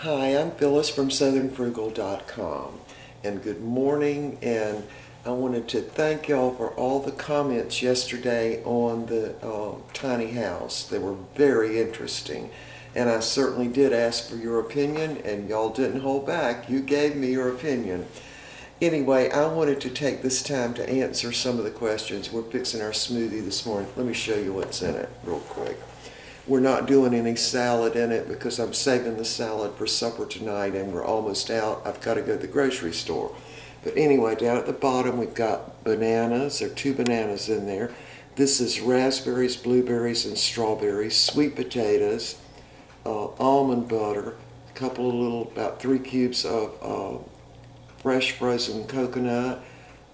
Hi, I'm Phyllis from southernfrugal.com, and good morning, and I wanted to thank y'all for all the comments yesterday on the tiny house. They were very interesting, and I certainly did ask for your opinion, and y'all didn't hold back. You gave me your opinion. Anyway, I wanted to take this time to answer some of the questions. We're fixing our smoothie this morning. Let me show you what's in it real quick. We're not doing any salad in it because I'm saving the salad for supper tonight and we're almost out. I've got to go to the grocery store. But anyway, down at the bottom we've got bananas. There are 2 bananas in there. This is raspberries, blueberries, and strawberries, sweet potatoes, almond butter, a couple of little, about 3 cubes of fresh frozen coconut,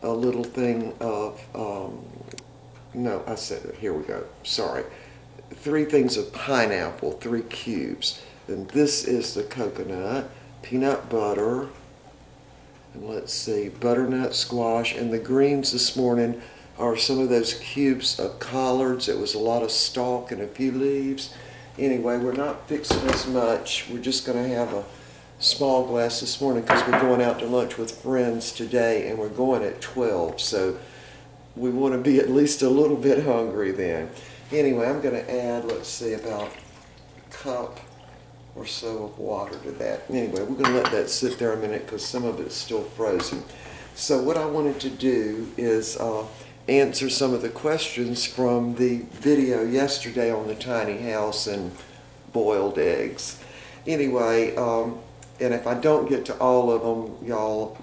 a little thing of, no, I said it, here we go, sorry. 3 things of pineapple, 3 cubes. And this is the coconut, peanut butter, and let's see, butternut squash, and the greens this morning are some of those cubes of collards. It was a lot of stalk and a few leaves. Anyway, we're not fixing as much. We're just going to have a small glass this morning because we're going out to lunch with friends today and we're going at 12, so we want to be at least a little bit hungry then. Anyway, I'm going to add, let's see, about a cup or so of water to that. Anyway, we're going to let that sit there a minute because some of it's still frozen. So what I wanted to do is answer some of the questions from the video yesterday on the tiny house and boiled eggs. Anyway, and if I don't get to all of them, y'all,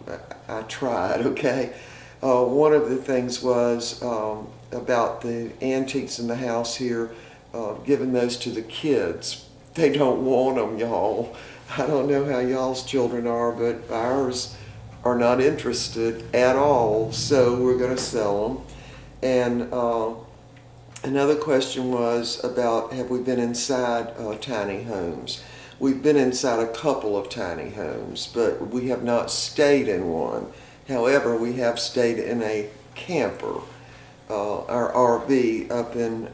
I tried, okay? One of the things was about the antiques in the house here, giving those to the kids. They don't want them, y'all. I don't know how y'all's children are, but ours are not interested at all, so we're going to sell them. And another question was about, have we been inside tiny homes? We've been inside a couple of tiny homes, but we have not stayed in one. However, we have stayed in a camper, our RV up in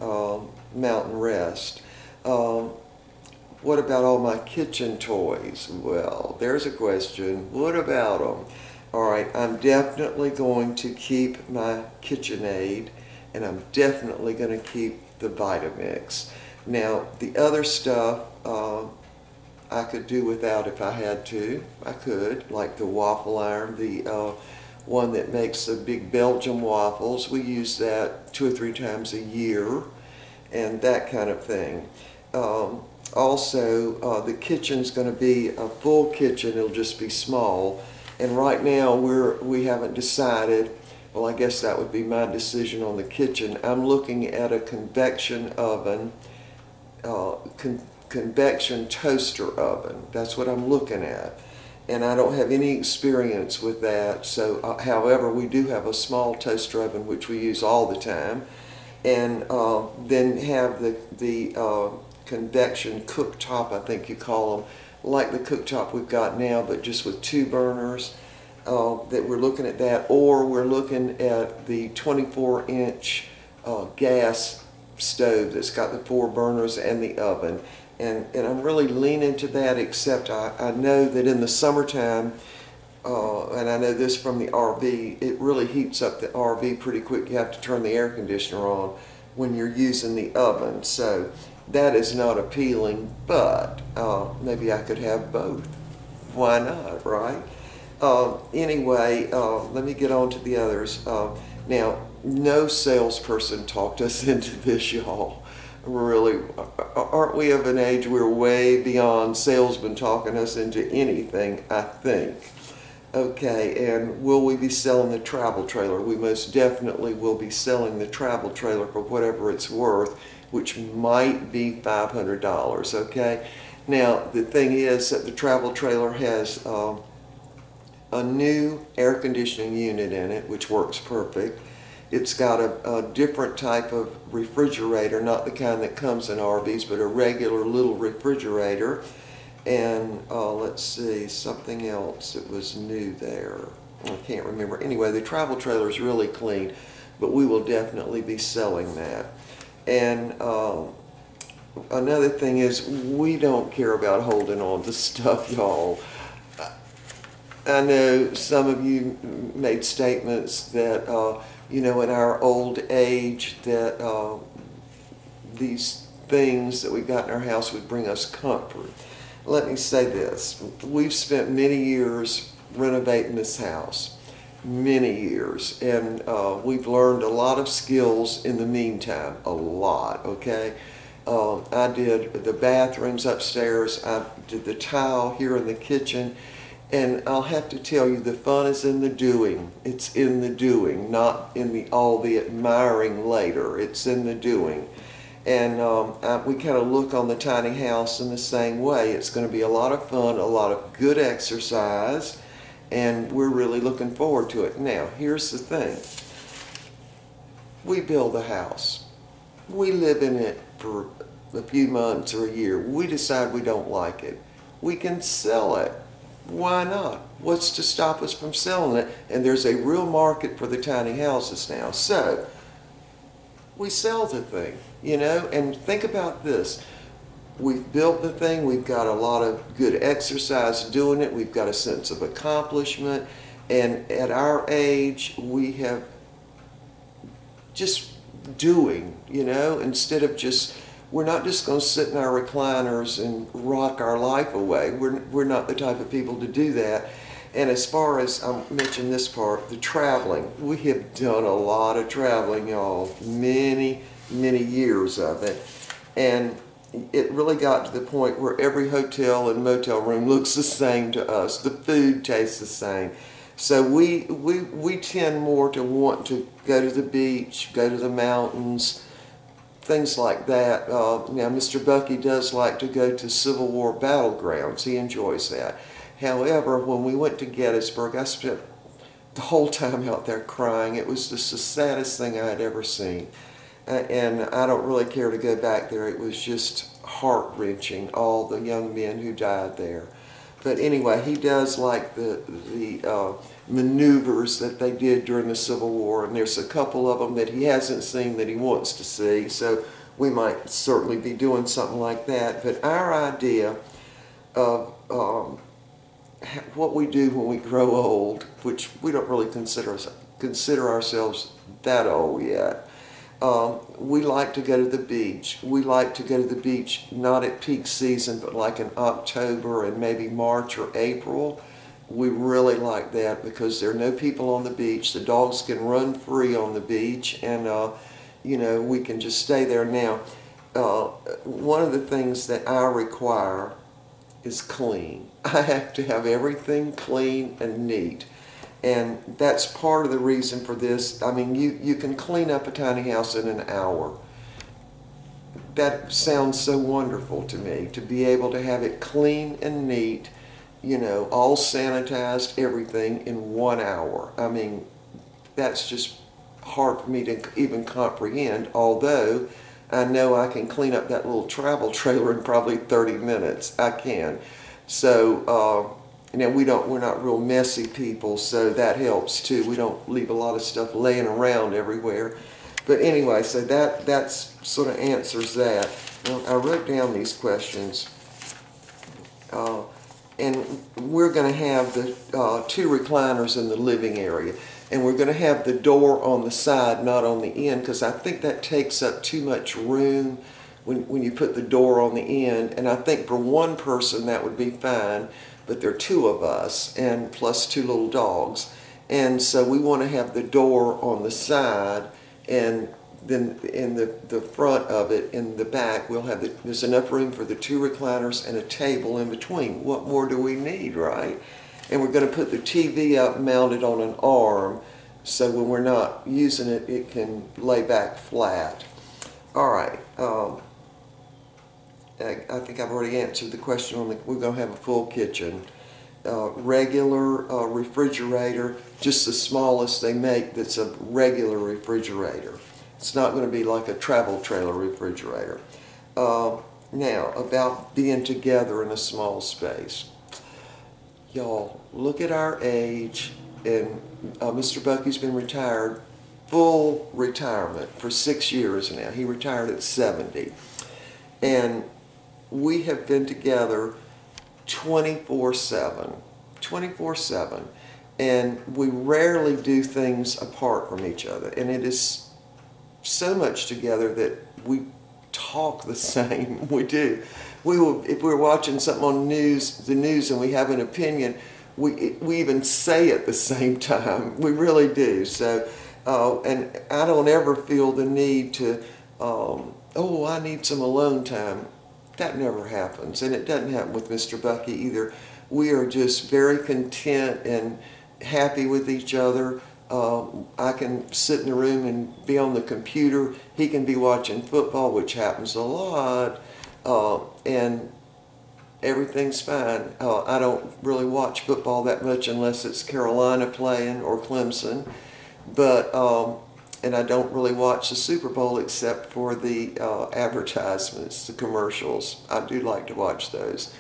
Mountain Rest. What about all my kitchen toys? Well, there's a question. What about them? All right, I'm definitely going to keep my KitchenAid, and I'm definitely going to keep the Vitamix. Now, the other stuff I could do without if I had to. I could, like the waffle iron, the one that makes the big Belgian waffles. We use that 2 or 3 times a year, and that kind of thing. Also, the kitchen's going to be a full kitchen. It'll just be small. And right now we haven't decided. Well, I guess that would be my decision on the kitchen. I'm looking at a convection oven, convection toaster oven. That's what I'm looking at. And I don't have any experience with that. So, however, we do have a small toaster oven which we use all the time. And then have the convection cooktop, I think you call them, like the cooktop we've got now, but just with 2 burners. That we're looking at that, or we're looking at the 24-inch gas stove that's got the 4 burners and the oven. And I'm really leaning to that, except I know that in the summertime, and I know this from the RV, it really heats up the RV pretty quick. You have to turn the air conditioner on when you're using the oven. So that is not appealing, but maybe I could have both. Why not, right? Anyway, let me get on to the others. Now, no salesperson talked us into this, y'all. Really, aren't we of an age we're way beyond salesmen talking us into anything, I think. Okay, and will we be selling the travel trailer? We most definitely will be selling the travel trailer for whatever it's worth, which might be $500, okay? Now, the thing is that the travel trailer has a new air conditioning unit in it, which works perfect. It's got a different type of refrigerator, not the kind that comes in RVs, but a regular little refrigerator. And let's see, something else that was new there. I can't remember. Anyway, the travel trailer is really clean, but we will definitely be selling that. And another thing is we don't care about holding on to stuff, y'all. I know some of you made statements that, you know, in our old age that these things that we got in our house would bring us comfort. Let me say this. We've spent many years renovating this house, many years, and we've learned a lot of skills in the meantime, a lot, okay? I did the bathrooms upstairs, I did the tile here in the kitchen, and I'll have to tell you, the fun is in the doing. It's in the doing, not in all the admiring later. It's in the doing. And we kind of look on the tiny house in the same way. It's going to be a lot of fun, a lot of good exercise, and we're really looking forward to it. Now, here's the thing. We build a house. We live in it for a few months or a year. We decide we don't like it. We can sell it. Why not? What's to stop us from selling it? And there's a real market for the tiny houses now. So, we sell the thing, you know, and think about this. We've built the thing, we've got a lot of good exercise doing it, we've got a sense of accomplishment, and at our age, we have just doing, you know, instead of just, we're not just going to sit in our recliners and rock our life away. We're not the type of people to do that. And as far as, I mentioned this part, the traveling, we have done a lot of traveling, y'all, many, many years of it. And it really got to the point where every hotel and motel room looks the same to us. The food tastes the same. So we tend more to want to go to the beach, go to the mountains, things like that. Now, Mr. Bucky does like to go to Civil War battlegrounds. He enjoys that. However, when we went to Gettysburg, I spent the whole time out there crying. It was just the saddest thing I had ever seen. And I don't really care to go back there. It was just heart-wrenching, all the young men who died there. But anyway, he does like the maneuvers that they did during the Civil War, and there's a couple of them that he hasn't seen that he wants to see, so we might certainly be doing something like that. But our idea of what we do when we grow old, which we don't really consider ourselves that old yet, we like to go to the beach. We like to go to the beach not at peak season, but like in October and maybe March or April. We really like that because there are no people on the beach. The dogs can run free on the beach, and you know, we can just stay there. Now, one of the things that I require is clean. I have to have everything clean and neat. And that's part of the reason for this. I mean, you can clean up a tiny house in an hour. That sounds so wonderful to me, to be able to have it clean and neat, you know, all sanitized, everything in 1 hour. I mean, that's just hard for me to even comprehend, although I know I can clean up that little travel trailer in probably 30 minutes. I can. So, you know, we're not real messy people, so that helps too. We don't leave a lot of stuff laying around everywhere. But anyway, so that sort of answers that. Now, I wrote down these questions. And we're going to have the 2 recliners in the living area. And we're going to have the door on the side, not on the end, because I think that takes up too much room when you put the door on the end. And I think for one person that would be fine, but there are 2 of us, and plus 2 little dogs. And so we want to have the door on the side, and then in the front of it, in the back, we'll have there's enough room for the 2 recliners and a table in between. What more do we need, right? And we're going to put the TV up mounted on an arm, so when we're not using it, it can lay back flat. All right. I think I've already answered the question on we're going to have a full kitchen. Regular refrigerator, just the smallest they make that's a regular refrigerator. It's not going to be like a travel trailer refrigerator. Now, about being together in a small space. Y'all, look at our age, and Mr. Bucky's been retired, full retirement for 6 years now. He retired at 70. And we have been together 24/7, 24/7. And we rarely do things apart from each other. And it is so much together that we talk the same. We do. We will, if we're watching something on the news, and we have an opinion, we even say it at the same time. We really do. So, and I don't ever feel the need to, oh, I need some alone time. That never happens, and it doesn't happen with Mr. Bucky either. We are just very content and happy with each other. I can sit in the room and be on the computer. He can be watching football, which happens a lot, and everything's fine. I don't really watch football that much unless it's Carolina playing or Clemson, but and I don't really watch the Super Bowl except for the advertisements, the commercials. I do like to watch those.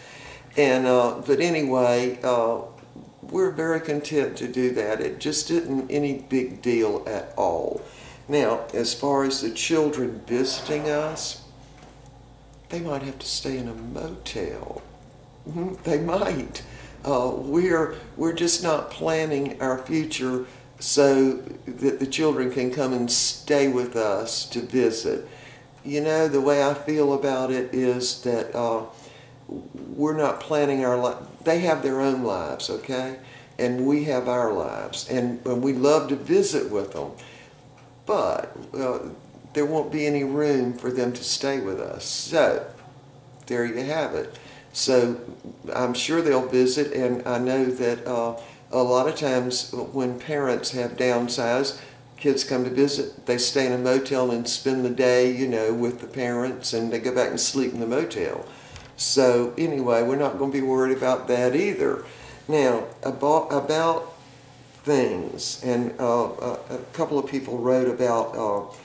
And but anyway, we're very content to do that. It just isn't any big deal at all. Now, as far as the children visiting us, they might have to stay in a motel. They might. We're just not planning our future so that the children can come and stay with us to visit. You know, the way I feel about it is that we're not planning our life. They have their own lives, okay? And we have our lives. And we love to visit with them. But there won't be any room for them to stay with us. So, there you have it. So, I'm sure they'll visit, and I know that a lot of times when parents have downsized, kids come to visit, they stay in a motel and spend the day, you know, with the parents, and they go back and sleep in the motel. So anyway, we're not going to be worried about that either. Now, about things, and a couple of people wrote about,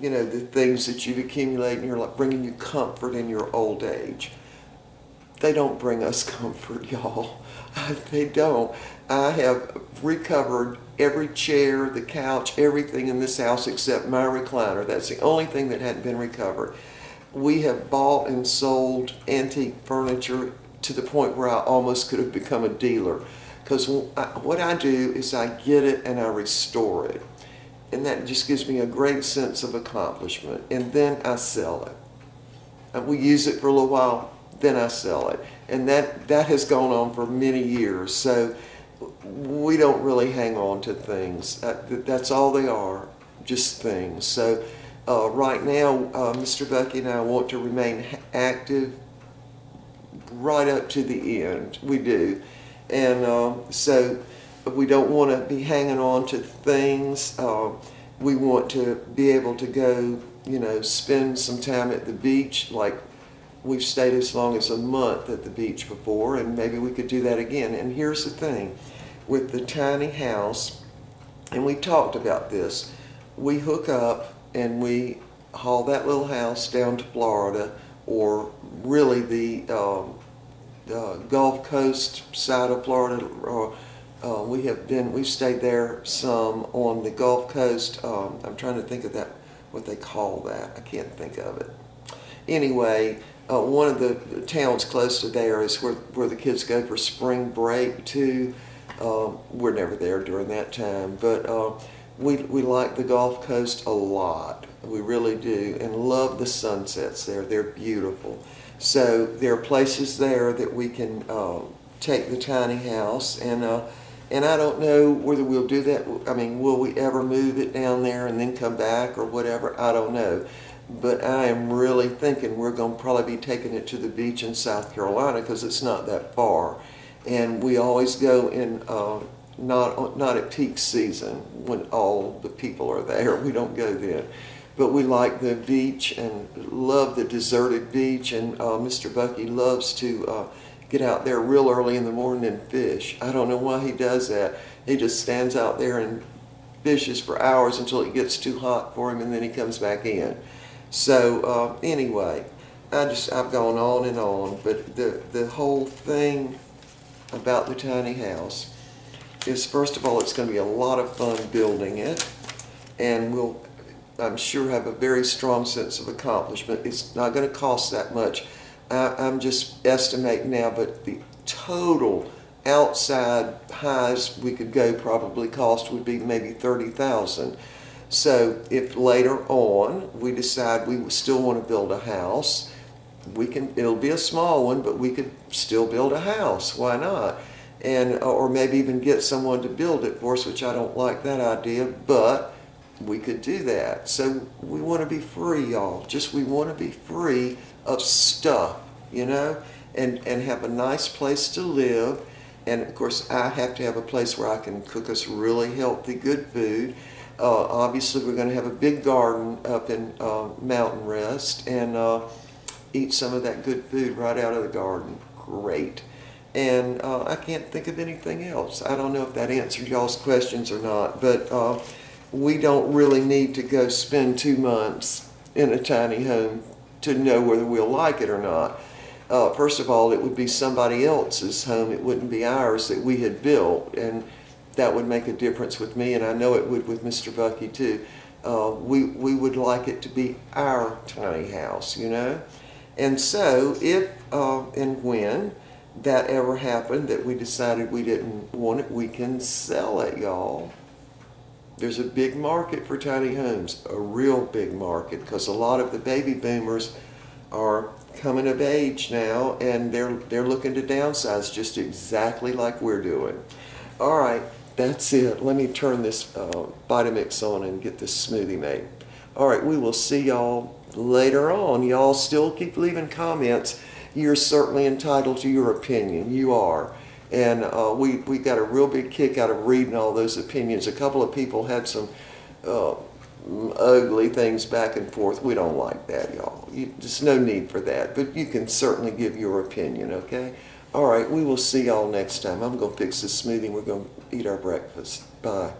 you know, the things that you've accumulated and you're like bringing you comfort in your old age. They don't bring us comfort, y'all. They don't. I have recovered every chair, the couch, everything in this house except my recliner. That's the only thing that hadn't been recovered. We have bought and sold antique furniture to the point where I almost could have become a dealer. Because what I do is I get it and I restore it. And that just gives me a great sense of accomplishment. And then I sell it. And we use it for a little while, then I sell it. And that has gone on for many years. So we don't really hang on to things. That's all they are, just things. So right now, Mr. Bucky and I want to remain active right up to the end. We do. And so we don't want to be hanging on to things. We want to be able to go, you know, spend some time at the beach. Like, we've stayed as long as a month at the beach before, and maybe we could do that again. And here's the thing. With the tiny house, and we talked about this, we hook up and we haul that little house down to Florida, or really the Gulf Coast side of Florida. We've stayed there some on the Gulf Coast. I'm trying to think of that, what they call that. I can't think of it. Anyway, one of the towns close to there is where the kids go for spring break too. We're never there during that time, but we like the Gulf Coast a lot. We really do, and love the sunsets there. They're beautiful. So there are places there that we can take the tiny house, and I don't know whether we'll do that. I mean, will we ever move it down there and then come back or whatever? I don't know. But I am really thinking we're going to probably be taking it to the beach in South Carolina because it's not that far. And we always go in, not at peak season when all the people are there. We don't go then. But we like the beach and love the deserted beach. And Mr. Bucky loves to get out there real early in the morning and fish. I don't know why he does that. He just stands out there and fishes for hours until it gets too hot for him, and then he comes back in. So anyway, I've gone on and on, but the whole thing about the tiny house is, first of all, it's going to be a lot of fun building it, and I'm sure have a very strong sense of accomplishment. It's not going to cost that much. I'm just estimating now, but the total outside highs we could go probably cost would be maybe $30,000. So if later on we decide we still want to build a house, we can. It'll be a small one, but we could still build a house. Why not? And or maybe even get someone to build it for us, which I don't like that idea, but we could do that. So we want to be free, y'all. Just we want to be free of stuff, you know, and have a nice place to live. And of course, I have to have a place where I can cook us really healthy, good food. Obviously, we're going to have a big garden up in Mountain Rest and eat some of that good food right out of the garden. Great. And I can't think of anything else. I don't know if that answered y'all's questions or not, but we don't really need to go spend 2 months in a tiny home to know whether we'll like it or not. First of all, it would be somebody else's home. It wouldn't be ours that we had built, and that would make a difference with me, and I know it would with Mr. Bucky too. We would like it to be our tiny house, you know? And so if and when that ever happened that we decided we didn't want it, we can sell it, y'all. There's a big market for tiny homes, a real big market, because a lot of the baby boomers are coming of age now, and they're looking to downsize just exactly like we're doing. All right, that's it. Let me turn this Vitamix on and get this smoothie made. All right, we will see y'all later on. Y'all still keep leaving comments. You're certainly entitled to your opinion. You are. And we got a real big kick out of reading all those opinions. A couple of people had some ugly things back and forth. We don't like that, y'all. There's no need for that. But you can certainly give your opinion, okay? All right, we will see y'all next time. I'm going to fix this smoothie and we're going to eat our breakfast. Bye.